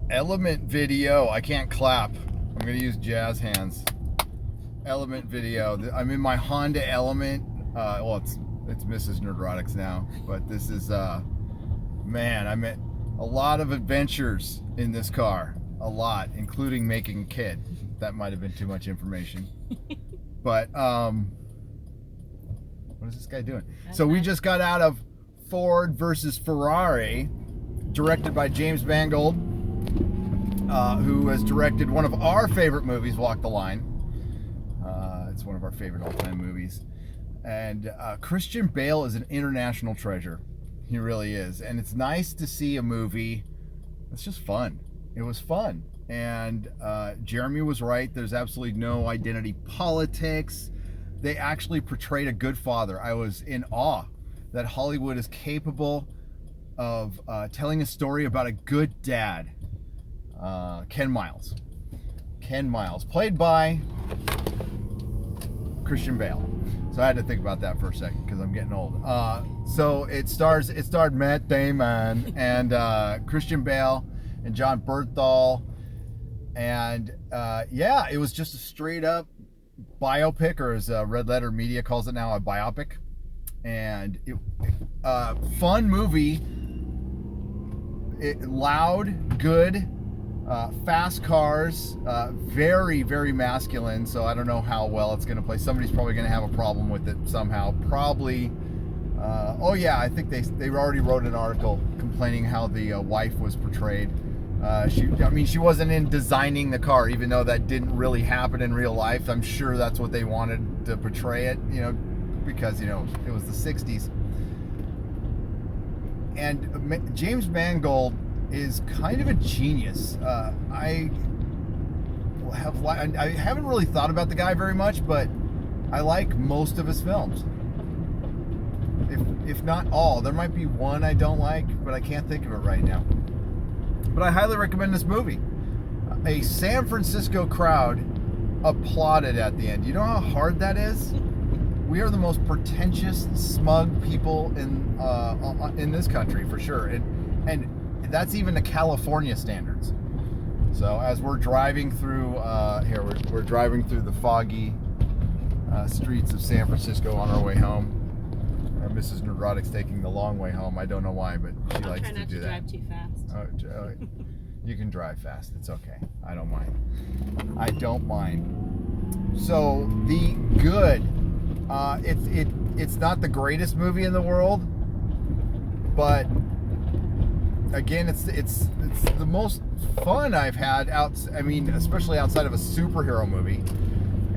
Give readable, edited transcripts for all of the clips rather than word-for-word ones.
Element Video. I can't clap. I'm going to use jazz hands. Element Video. I'm in my Honda Element. Well, it's Mrs. Nerdrotics now, but this is man, I met a lot of adventures in this car. A lot, including making a kid. That might have been too much information. But what is this guy doing? So we just got out of Ford versus Ferrari, directed by James Mangold, who has directed one of our favorite movies, Walk the Line. It's one of our favorite all-time movies. And Christian Bale is an international treasure. He really is. And it's nice to see a movie that's just fun. It was fun. And Jeremy was right. There's absolutely no identity politics. They actually portrayed a good father. I was in awe that Hollywood is capable of telling a story about a good dad. Ken Miles. Ken Miles, played by Christian Bale. So I had to think about that for a second because I'm getting old. So it starred Matt Damon and Christian Bale and John Bernthal. And yeah, it was just a straight up biopic, or as Red Letter Media calls it now, a biopic. And fun movie. Loud, good, fast cars, very, very masculine. So I don't know how well it's going to play. Somebody's probably going to have a problem with it somehow. Probably. Oh yeah, I think they already wrote an article complaining how the wife was portrayed. She wasn't in designing the car, even though that didn't really happen in real life. I'm sure that's what they wanted to portray it, because, it was the 60s. And James Mangold is kind of a genius. I haven't really thought about the guy very much, but I like most of his films. If not all. There might be one I don't like, but I can't think of it right now. But I highly recommend this movie. A San Francisco crowd applauded at the end. You know how hard that is? We are the most pretentious, smug people in this country, for sure. And that's even to California standards. So as we're driving through, we're driving through the foggy streets of San Francisco on our way home. Mrs. Nerdrotic's taking the long way home. I don't know why, but she likes to do that. I'll try not to drive too fast. You can drive fast. It's okay. I don't mind. I don't mind. So the good. It's not the greatest movie in the world, but again, it's the most fun I've had especially outside of a superhero movie.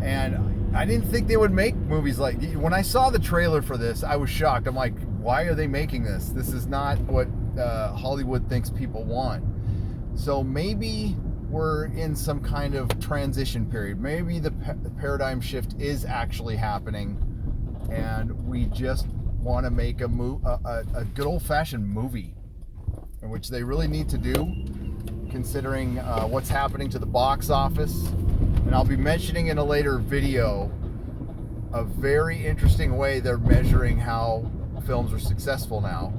And I didn't think they would make movies like, when I saw the trailer for this, I was shocked. I'm like, why are they making this? This is not what Hollywood thinks people want. So maybe we're in some kind of transition period. Maybe the paradigm shift is actually happening, and we just want to make a good old-fashioned movie, which they really need to do, considering what's happening to the box office. And I'll be mentioning in a later video a very interesting way they're measuring how films are successful now.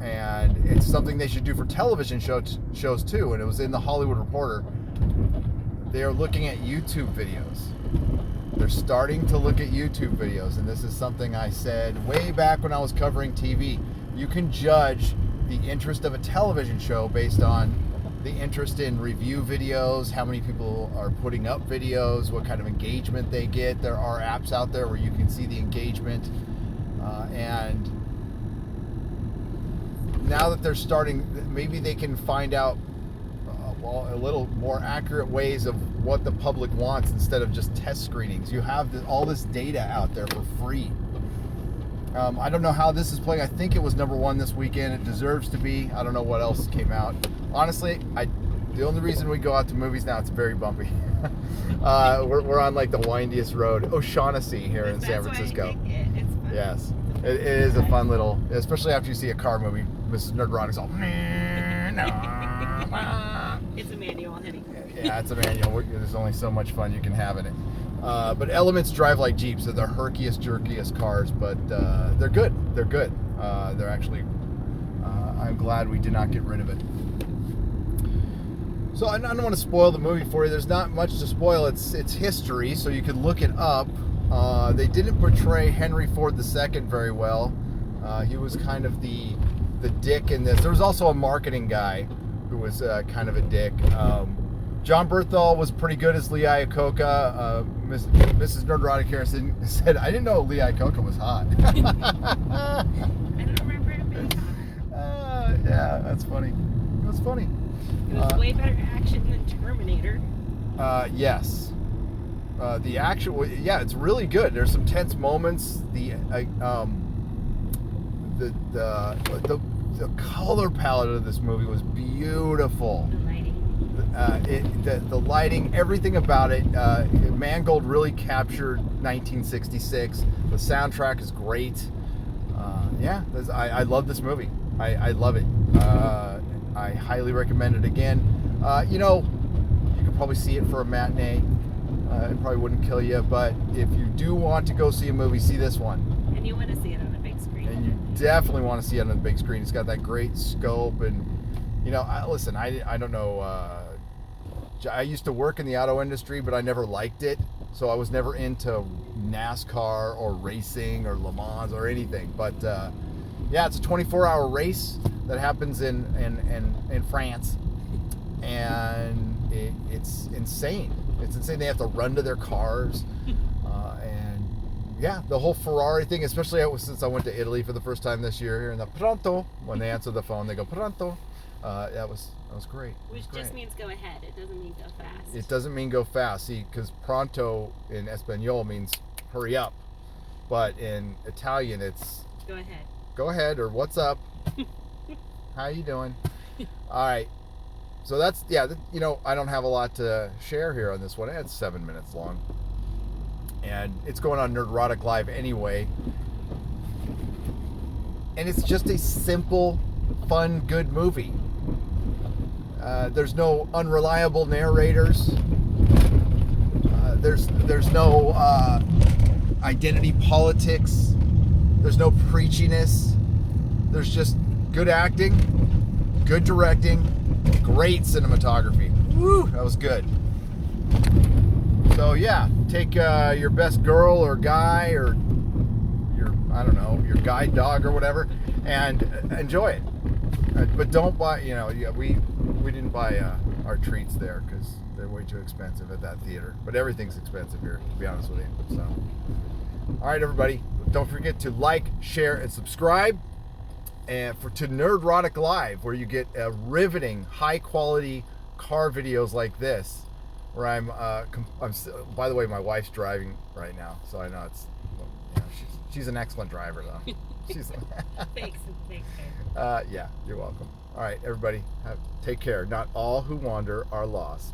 And it's something they should do for television shows too. And it was in the Hollywood Reporter. They are looking at YouTube videos. They're starting to look at YouTube videos. And this is something I said way back when I was covering TV. You can judge the interest of a television show based on the interest in review videos, how many people are putting up videos, what kind of engagement they get. There are apps out there where you can see the engagement. And now that they're starting, maybe they can find out a little more accurate ways of what the public wants instead of just test screenings. You have all this data out there for free. I don't know how this is playing. I think it was #1 this weekend. It deserves to be. I don't know what else came out. Honestly, the only reason we go out to movies now, it's very bumpy. We're on like the windiest road, O'Shaughnessy here in San Francisco. It's fun. Yes, it is a fun little, especially after you see a car movie. Mrs. Nerdrotic's all. It's a manual anyway. Yeah, it's a manual. There's only so much fun you can have in it. But Elements drive like Jeeps. They're the herkiest, jerkiest cars, but they're good. They're good. They're actually. I'm glad we did not get rid of it. So I don't want to spoil the movie for you. There's not much to spoil. It's history, so you can look it up. They didn't portray Henry Ford II very well. He was kind of the dick in this. There was also a marketing guy who was kind of a dick. John Berthal was pretty good as Lee Iacocca. Mrs. Nerdrotic here said, I didn't know Lee Iacocca was hot. I don't remember it being hot. Yeah, that's funny. It was funny. It was way better action than Terminator. Yes. The actual, yeah, it's really good. There's some tense moments. The color palette of this movie was beautiful. The lighting. The lighting, everything about it. Mangold really captured 1966. The soundtrack is great. Yeah, I love this movie. I love it. I highly recommend it again. You could probably see it for a matinee. It probably wouldn't kill you, but if you do want to go see a movie, see this one. And you want to see it on a big screen. And you definitely want to see it on the big screen. It's got that great scope, and listen, I don't know. I used to work in the auto industry, but I never liked it, so I was never into NASCAR or racing or Le Mans or anything. But yeah, it's a 24-hour race that happens in France, and it's insane. It's insane. They have to run to their cars, and yeah, the whole Ferrari thing. Especially since I went to Italy for the first time this year, here in the pronto, when they answer the phone, they go pronto. That was great. Which just means go ahead. It doesn't mean go fast. It doesn't mean go fast. See, because pronto in Espanol means hurry up, but in Italian it's go ahead. Go ahead, or what's up? How you doing? All right. So that's, yeah, I don't have a lot to share here on this one. It's 7 minutes long. And it's going on Nerdrotic Live anyway. And it's just a simple, fun, good movie. There's no unreliable narrators. There's no identity politics. There's no preachiness. There's just good acting, good directing, great cinematography. Woo, that was good. So yeah, take your best girl or guy or your guide dog or whatever, and enjoy it. But don't buy. We didn't buy our treats there because they're way too expensive at that theater. But everything's expensive here, to be honest with you. So, all right, everybody, don't forget to like, share, and subscribe. And to Nerdrotic Live, where you get riveting, high-quality car videos like this, where I'm by the way, my wife's driving right now, so I know she's an excellent driver, though. Thanks. Yeah, you're welcome. All right, everybody, take care. Not all who wander are lost.